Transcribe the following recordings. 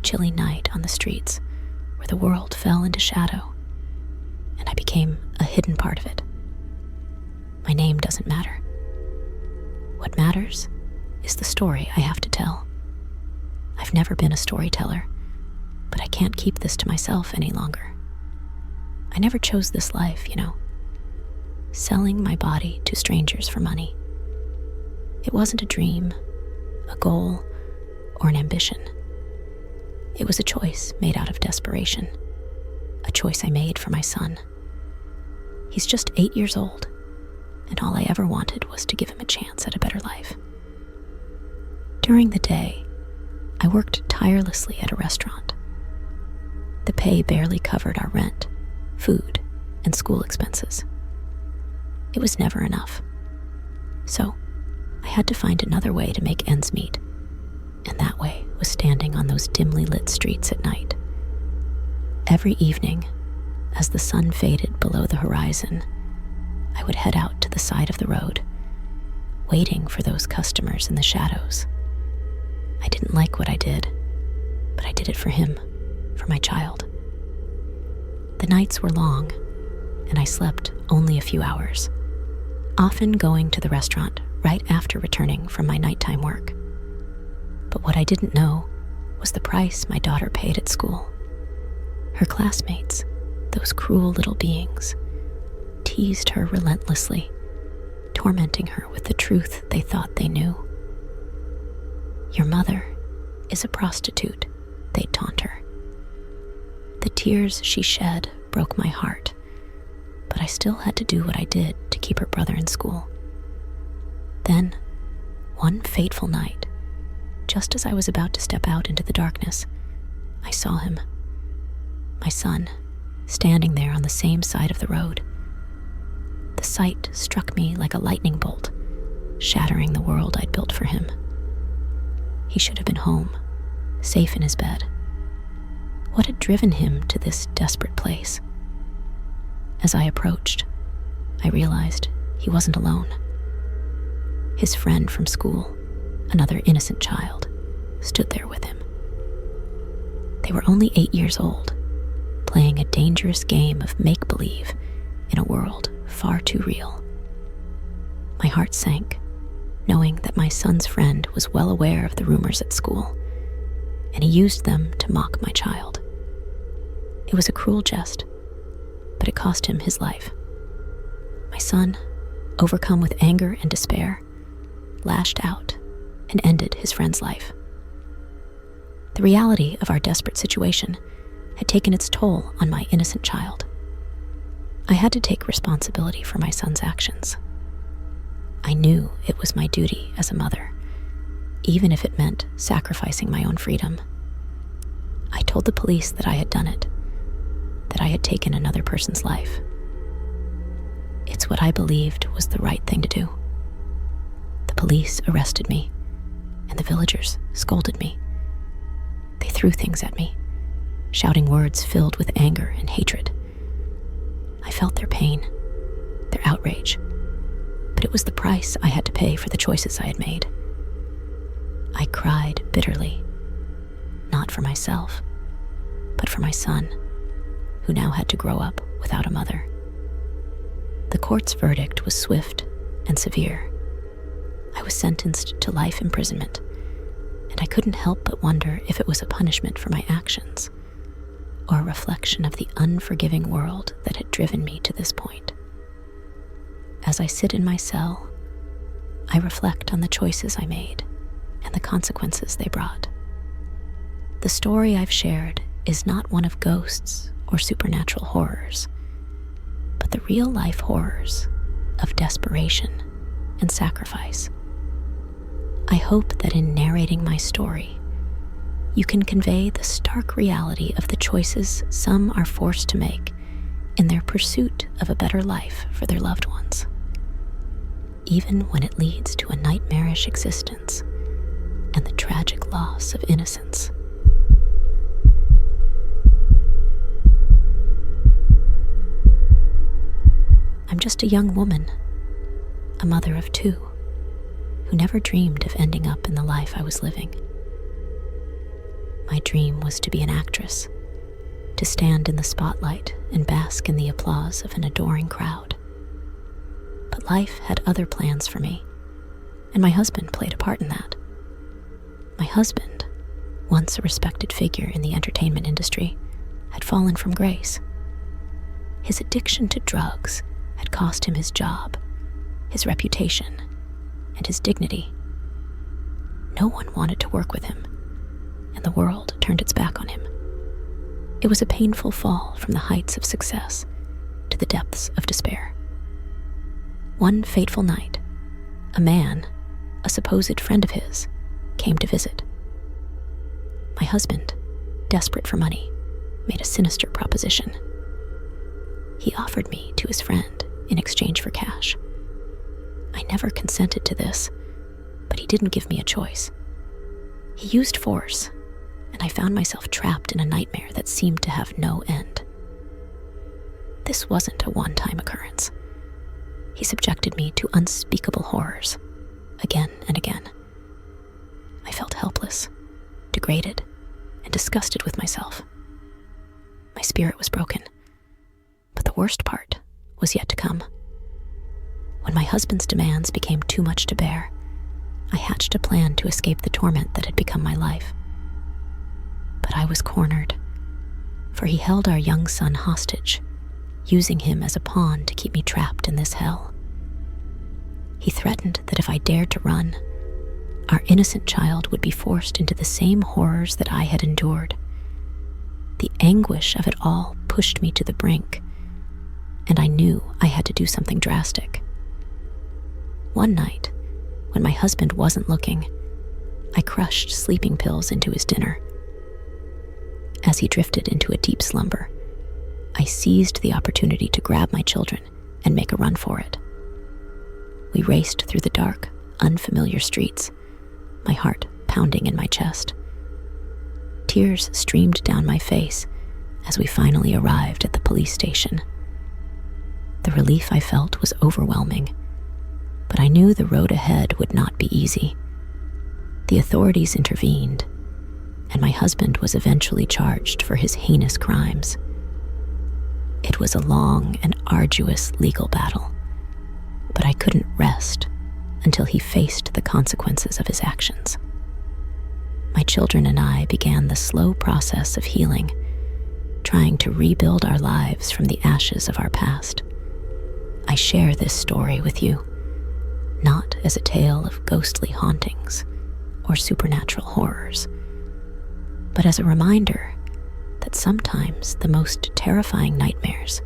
chilly night on the streets where the world fell into shadow, and I became a hidden part of it. My name doesn't matter. What matters is the story I have to tell. I've never been a storyteller, but I can't keep this to myself any longer. I never chose this life, selling my body to strangers for money. It wasn't a dream, a goal, or an ambition. It was a choice made out of desperation, a choice I made for my son. He's just 8 years old, and all I ever wanted was to give him a chance at a better life. During the day, I worked tirelessly at a restaurant. The pay barely covered our rent, food, and school expenses. It was never enough. So, I had to find another way to make ends meet, and that way was standing on those dimly lit streets at night. Every evening, as the sun faded below the horizon, I would head out to the side of the road, waiting for those customers in the shadows. I didn't like what I did, but I did it for him, for my child. The nights were long, and I slept only a few hours, often going to the restaurant right after returning from my nighttime work. But what I didn't know was the price my daughter paid at school. Her classmates, those cruel little beings, teased her relentlessly, tormenting her with the truth they thought they knew. "Your mother is a prostitute," they'd taunt her. The tears she shed broke my heart, but I still had to do what I did to keep her brother in school. Then, one fateful night, just as I was about to step out into the darkness, I saw him, my son, standing there on the same side of the road. The sight struck me like a lightning bolt, shattering the world I'd built for him. He should have been home, safe in his bed. What had driven him to this desperate place? As I approached, I realized he wasn't alone. His friend from school, another innocent child, stood there with him. They were only 8 years old, playing a dangerous game of make-believe in a world far too real. My heart sank, knowing that my son's friend was well aware of the rumors at school, and he used them to mock my child. It was a cruel jest, but it cost him his life. My son, overcome with anger and despair, lashed out and ended his friend's life. The reality of our desperate situation had taken its toll on my innocent child. I had to take responsibility for my son's actions. I knew it was my duty as a mother, even if it meant sacrificing my own freedom. I told the police that I had done it, that I had taken another person's life. It's what I believed was the right thing to do. The police arrested me, and the villagers scolded me. They threw things at me, shouting words filled with anger and hatred. I felt their pain, their outrage, but it was the price I had to pay for the choices I had made. I cried bitterly, not for myself, but for my son, who now had to grow up without a mother. The court's verdict was swift and severe. I was sentenced to life imprisonment, and I couldn't help but wonder if it was a punishment for my actions, or a reflection of the unforgiving world that had driven me to this point. As I sit in my cell, I reflect on the choices I made and the consequences they brought. The story I've shared is not one of ghosts or supernatural horrors, but the real-life horrors of desperation and sacrifice. I hope that in narrating my story, you can convey the stark reality of the choices some are forced to make in their pursuit of a better life for their loved ones, even when it leads to a nightmarish existence and the tragic loss of innocence. I'm just a young woman, a mother of 2, who never dreamed of ending up in the life I was living. My dream was to be an actress, to stand in the spotlight and bask in the applause of an adoring crowd. But life had other plans for me, and my husband played a part in that. My husband, once a respected figure in the entertainment industry, had fallen from grace. His addiction to drugs had cost him his job, his reputation, and his dignity. No one wanted to work with him, and the world turned its back on him. It was a painful fall from the heights of success to the depths of despair. One fateful night, a man, a supposed friend of his, came to visit. My husband, desperate for money, made a sinister proposition. He offered me to his friend in exchange for cash. I never consented to this, but he didn't give me a choice. He used force, and I found myself trapped in a nightmare that seemed to have no end. This wasn't a one-time occurrence. He subjected me to unspeakable horrors, again and again. I felt helpless, degraded, and disgusted with myself. My spirit was broken, but the worst part was yet to come. When my husband's demands became too much to bear, I hatched a plan to escape the torment that had become my life. But I was cornered, for he held our young son hostage, using him as a pawn to keep me trapped in this hell. He threatened that if I dared to run, our innocent child would be forced into the same horrors that I had endured. The anguish of it all pushed me to the brink, and I knew I had to do something drastic. One night, when my husband wasn't looking, I crushed sleeping pills into his dinner. As he drifted into a deep slumber, I seized the opportunity to grab my children and make a run for it. We raced through the dark, unfamiliar streets, my heart pounding in my chest. Tears streamed down my face as we finally arrived at the police station. The relief I felt was overwhelming, but I knew the road ahead would not be easy. The authorities intervened, and my husband was eventually charged for his heinous crimes. It was a long and arduous legal battle, but I couldn't rest until he faced the consequences of his actions. My children and I began the slow process of healing, trying to rebuild our lives from the ashes of our past. I share this story with you, not as a tale of ghostly hauntings or supernatural horrors, but as a reminder that sometimes the most terrifying nightmares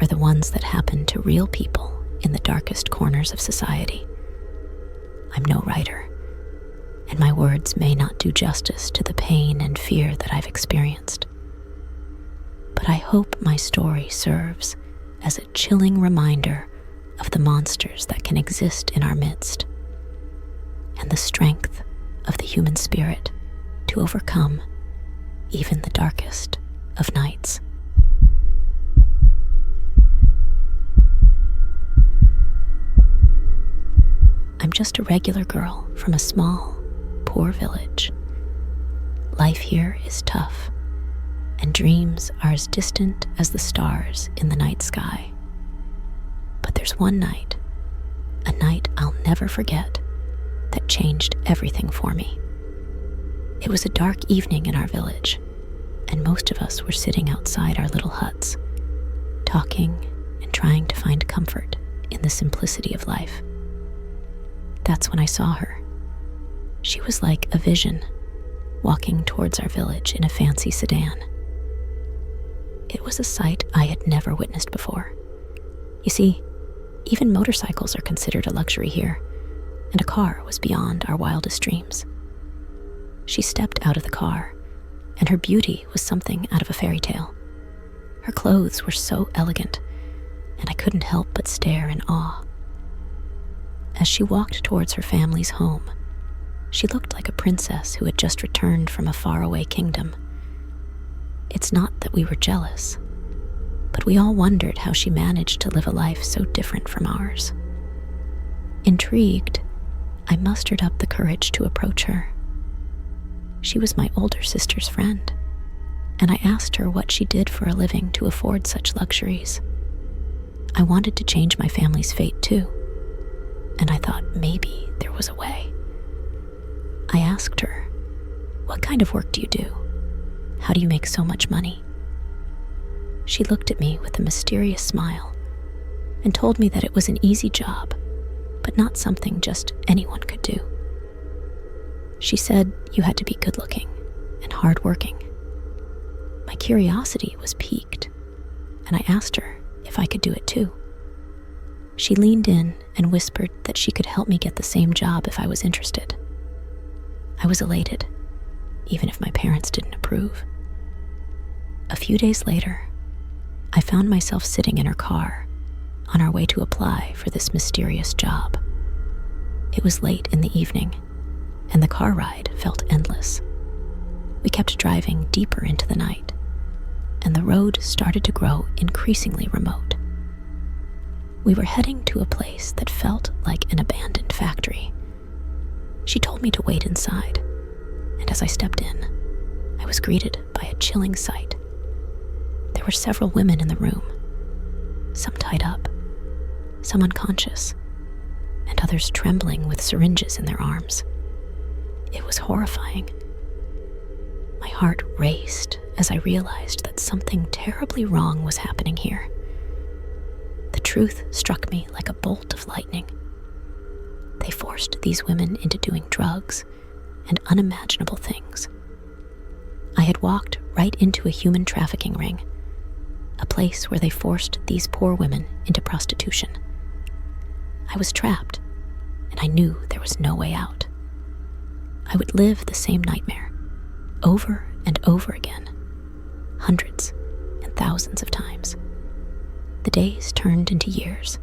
are the ones that happen to real people in the darkest corners of society. I'm no writer, and my words may not do justice to the pain and fear that I've experienced. But I hope my story serves as a chilling reminder of the monsters that can exist in our midst, and the strength of the human spirit to overcome even the darkest of nights. I'm just a regular girl from a small, poor village. Life here is tough, and dreams are as distant as the stars in the night sky. But there's one night, a night I'll never forget, that changed everything for me. It was a dark evening in our village, and most of us were sitting outside our little huts, talking and trying to find comfort in the simplicity of life. That's when I saw her. She was like a vision, walking towards our village in a fancy sedan. It was a sight I had never witnessed before. You see, even motorcycles are considered a luxury here, and a car was beyond our wildest dreams. She stepped out of the car, and her beauty was something out of a fairy tale. Her clothes were so elegant, and I couldn't help but stare in awe. As she walked towards her family's home, she looked like a princess who had just returned from a faraway kingdom. It's not that we were jealous, but we all wondered how she managed to live a life so different from ours. Intrigued, I mustered up the courage to approach her. She was my older sister's friend, and I asked her what she did for a living to afford such luxuries. I wanted to change my family's fate too, and I thought maybe there was a way. I asked her, "What kind of work do you do? How do you make so much money?" She looked at me with a mysterious smile and told me that it was an easy job, but not something just anyone could do. She said you had to be good-looking and hard-working. My curiosity was piqued, and I asked her if I could do it too. She leaned in and whispered that she could help me get the same job if I was interested. I was elated, even if my parents didn't approve. A few days later, I found myself sitting in her car on our way to apply for this mysterious job. It was late in the evening, and the car ride felt endless. We kept driving deeper into the night, and the road started to grow increasingly remote. We were heading to a place that felt like an abandoned factory. She told me to wait inside, and as I stepped in, I was greeted by a chilling sight. There were several women in the room, some tied up, some unconscious, and others trembling with syringes in their arms. It was horrifying. My heart raced as I realized that something terribly wrong was happening here. The truth struck me like a bolt of lightning. They forced these women into doing drugs and unimaginable things. I had walked right into a human trafficking ring, a place where they forced these poor women into prostitution. I was trapped, and I knew there was no way out. I would live the same nightmare, over and over again, hundreds and thousands of times. The days turned into years,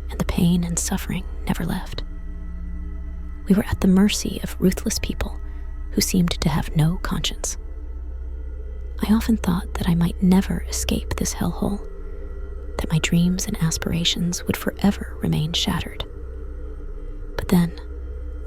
and the pain and suffering never left. We were at the mercy of ruthless people who seemed to have no conscience. I often thought that I might never escape this hellhole, that my dreams and aspirations would forever remain shattered. But then,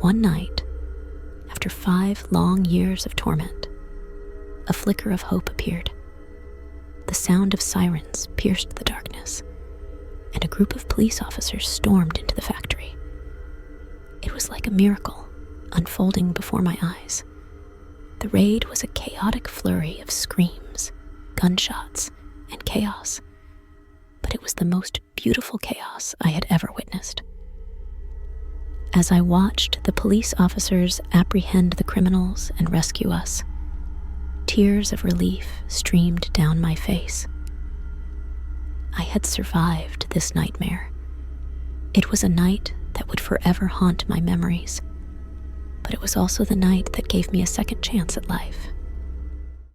one night, after 5 long years of torment, a flicker of hope appeared. The sound of sirens pierced the darkness, and a group of police officers stormed into the factory. It was like a miracle unfolding before my eyes. The raid was a chaotic flurry of screams, gunshots, and chaos, but it was the most beautiful chaos I had ever witnessed. As I watched the police officers apprehend the criminals and rescue us, tears of relief streamed down my face. I had survived this nightmare. It was a night that would forever haunt my memories, but it was also the night that gave me a second chance at life.